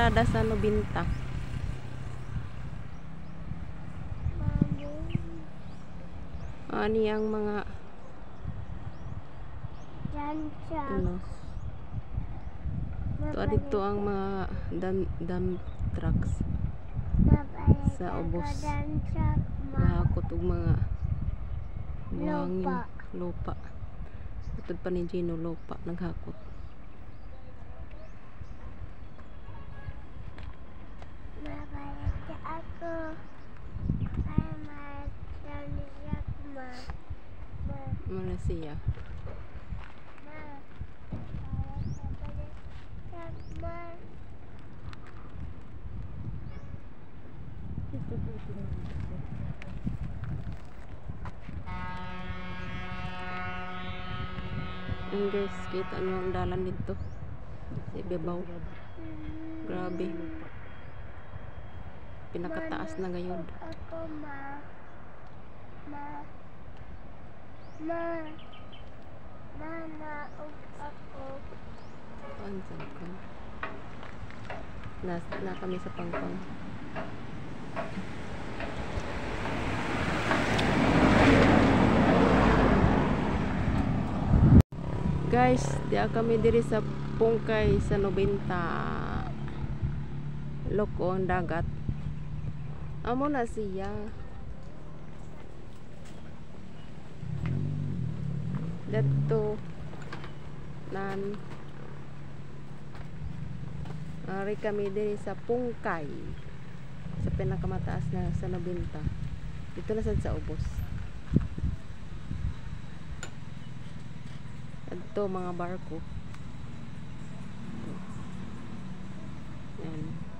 parada sa 90. Ani ang mga ano, dito ang mga dump trucks sa ubos. Nahakot og mga buhangin, lupa. Utod pa ni Gino, lupa naghakot. Malaysia. Ang guys, kita nyo ang dalan dito sa ibabaw. Grabe, pinakataas na ngayon. Na kami sa Pangpang. Guys, diya kami diri sa Pungkay sa 90. Loko ang dagat. Amo na siya. Dito nan ari kami diri sa Pungkay sa pinakamataas na sa 90. Dito na sa ubos. Ito mga barko. Yan.